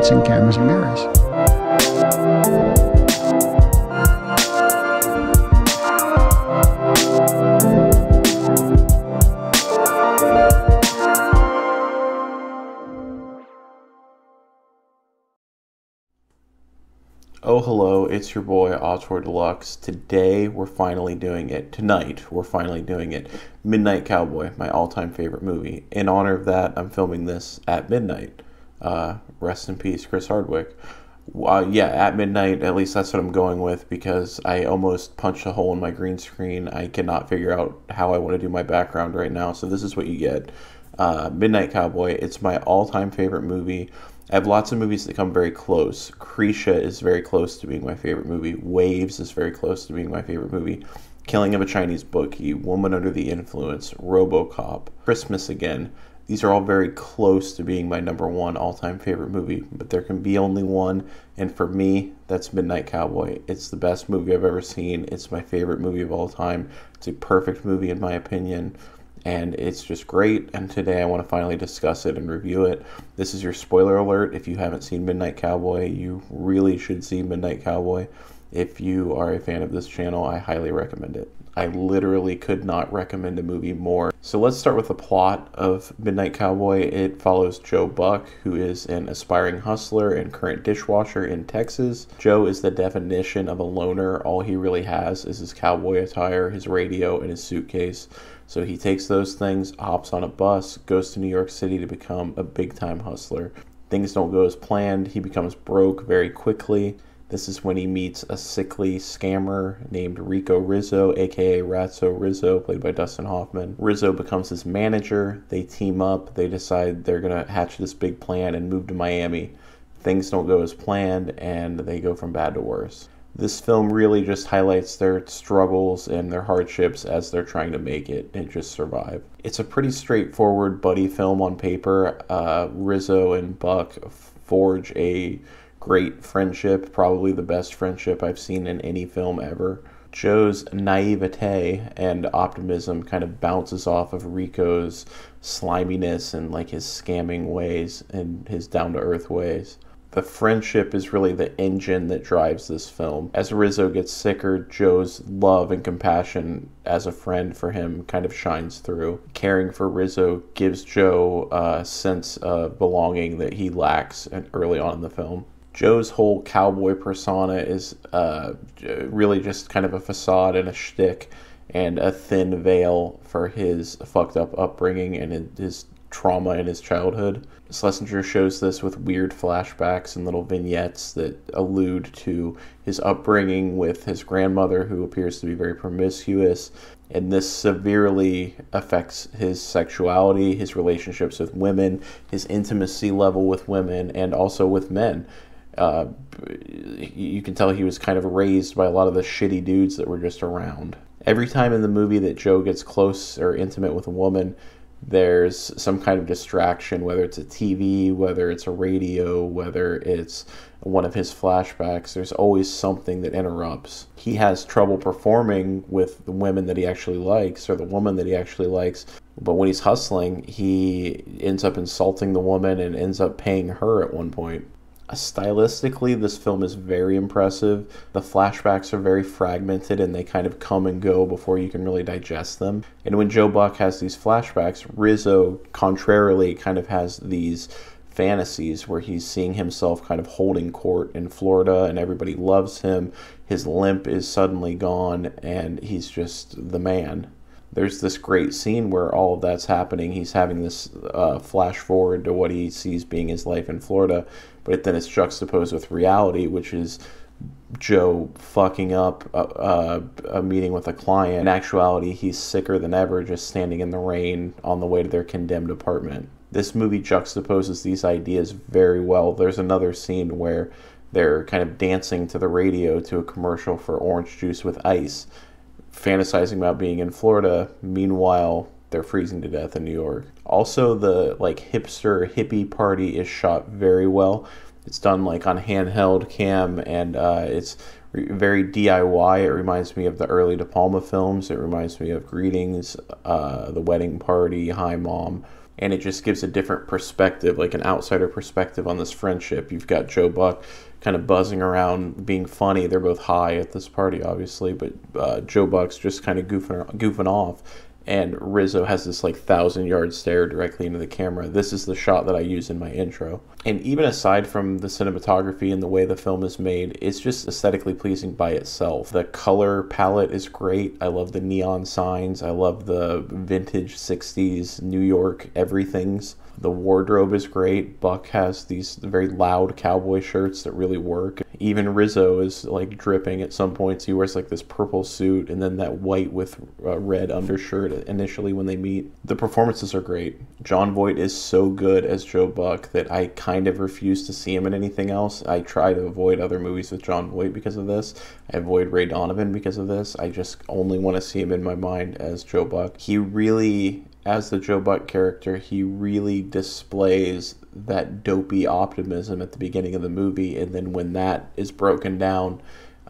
lights and cameras and mirrors. Oh, hello, it's your boy, Auteur Deluxe. Today, we're finally doing it. Tonight, we're finally doing it. Midnight Cowboy, my all-time favorite movie. In honor of that, I'm filming this at midnight. Rest in peace, Chris Hardwick. Yeah, at midnight, at least that's what I'm going with, because I almost punched a hole in my green screen. I cannot figure out how I want to do my background right now, so this is what you get. Midnight Cowboy, it's my all-time favorite movie. I have lots of movies that come very close. Krisha is very close to being my favorite movie. Waves is very close to being my favorite movie. Killing of a Chinese Bookie, Woman Under the Influence, RoboCop, Christmas Again. These are all very close to being my number one all-time favorite movie, but there can be only one, and for me, that's Midnight Cowboy. It's the best movie I've ever seen. It's my favorite movie of all time. It's a perfect movie in my opinion. And it's just great, and today I want to finally discuss it and review it. This is your spoiler alert. If you haven't seen Midnight Cowboy, you really should see Midnight Cowboy. If you are a fan of this channel, I highly recommend it. I literally could not recommend a movie more. So let's start with the plot of Midnight Cowboy. It follows Joe Buck, who is an aspiring hustler and current dishwasher in Texas. Joe is the definition of a loner. All he really has is his cowboy attire, his radio, and his suitcase. So he takes those things, hops on a bus, goes to New York City to become a big-time hustler. Things don't go as planned. He becomes broke very quickly. This is when he meets a sickly scammer named Rico Rizzo, aka Ratso Rizzo, played by Dustin Hoffman. Rizzo becomes his manager. They team up. They decide they're going to hatch this big plan and move to Miami. Things don't go as planned, and they go from bad to worse. This film really just highlights their struggles and their hardships as they're trying to make it and just survive. It's a pretty straightforward buddy film on paper. Rizzo and Buck forge a great friendship, probably the best friendship I've seen in any film ever. Joe's naivete and optimism kind of bounces off of Rico's sliminess and like his scamming ways and his down-to-earth ways. The friendship is really the engine that drives this film. As Rizzo gets sicker, Joe's love and compassion as a friend for him kind of shines through. Caring for Rizzo gives Joe a sense of belonging that he lacks early on in the film. Joe's whole cowboy persona is really just kind of a facade and a shtick and a thin veil for his fucked up upbringing and his trauma in his childhood. Schlesinger shows this with weird flashbacks and little vignettes that allude to his upbringing with his grandmother, who appears to be very promiscuous, and this severely affects his sexuality, his relationships with women, his intimacy level with women, and also with men. You can tell he was kind of raised by a lot of the shitty dudes that were just around. Every time in the movie that Joe gets close or intimate with a woman, there's some kind of distraction, whether it's a TV, whether it's a radio, whether it's one of his flashbacks. There's always something that interrupts. He has trouble performing with the women that he actually likes or the woman that he actually likes. But when he's hustling, he ends up insulting the woman and ends up paying her at one point. Stylistically, this film is very impressive. The flashbacks are very fragmented and they kind of come and go before you can really digest them. And when Joe Buck has these flashbacks, Rizzo, contrarily, kind of has these fantasies where he's seeing himself kind of holding court in Florida and everybody loves him. His limp is suddenly gone and he's just the man. There's this great scene where all of that's happening. He's having this flash forward to what he sees being his life in Florida, but then it's juxtaposed with reality, which is Joe fucking up a meeting with a client. In actuality, he's sicker than ever, just standing in the rain on the way to their condemned apartment. This movie juxtaposes these ideas very well. There's another scene where they're kind of dancing to the radio to a commercial for orange juice with ice, fantasizing about being in Florida. Meanwhile, they're freezing to death in New York. Also, the like hipster hippie party is shot very well. It's done like on handheld cam, and it's very DIY. It reminds me of the early De Palma films. It reminds me of Greetings, The Wedding Party, Hi Mom. and it just gives a different perspective, like an outsider perspective on this friendship. You've got Joe Buck kind of buzzing around, being funny. They're both high at this party, obviously, but Joe Buck's just kind of goofing off, and Rizzo has this like 1,000-yard stare directly into the camera. This is the shot that I use in my intro. And even aside from the cinematography and the way the film is made, it's just aesthetically pleasing by itself. The color palette is great. I love the neon signs. I love the vintage 60s New York everythings. The wardrobe is great. Buck has these very loud cowboy shirts that really work. Even Rizzo is like dripping at some points. He wears like this purple suit and then that white with red undershirt initially when they meet. The performances are great. Jon Voight is so good as Joe Buck that I kind of refuse to see him in anything else. I try to avoid other movies with Jon Voight because of this. I avoid Ray Donovan because of this. I just only want to see him in my mind as Joe Buck. He really, as the Joe Buck character, he really displays that dopey optimism at the beginning of the movie, and then when that is broken down,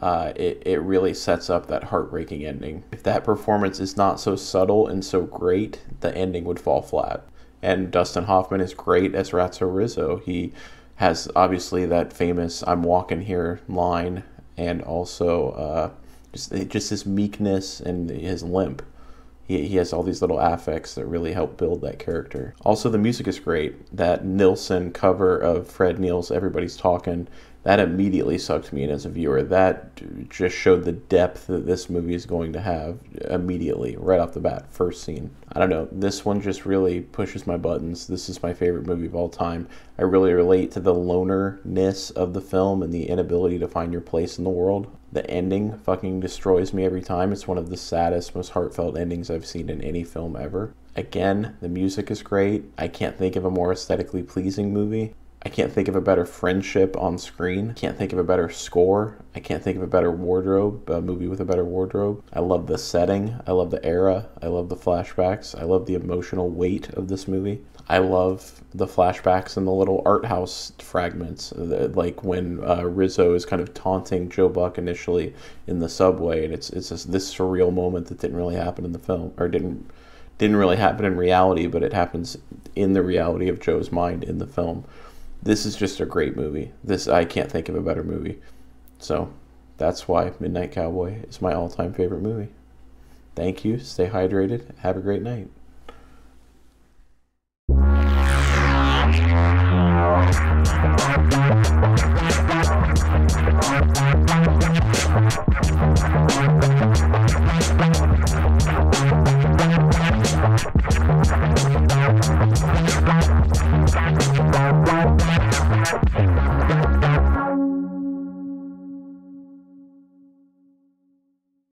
it really sets up that heartbreaking ending. If that performance is not so subtle and so great, the ending would fall flat. And Dustin Hoffman is great as Ratso Rizzo. He has obviously that famous "I'm walking here" line, and also just his meekness and his limp. He has all these little affects that really help build that character. Also, the music is great. That Nilsson cover of Fred Neil's "Everybody's Talking," that immediately sucked me in as a viewer. That just showed the depth that this movie is going to have immediately, right off the bat, first scene. I don't know, this one just really pushes my buttons. This is my favorite movie of all time. I really relate to the lonerness of the film and the inability to find your place in the world. The ending fucking destroys me every time. It's one of the saddest, most heartfelt endings I've seen in any film ever. Again, the music is great. I can't think of a more aesthetically pleasing movie. I can't think of a better friendship on screen. I can't think of a better score. I can't think of a better wardrobe, a movie with a better wardrobe. I love the setting. I love the era. I love the flashbacks. I love the emotional weight of this movie. I love the flashbacks and the little art house fragments, like when Rizzo is kind of taunting Joe Buck initially in the subway, and it's just this surreal moment that didn't really happen in the film, or didn't really happen in reality, but it happens in the reality of Joe's mind in the film. This is just a great movie. I can't think of a better movie. So that's why Midnight Cowboy is my all-time favorite movie. Thank you. Stay hydrated. Have a great night.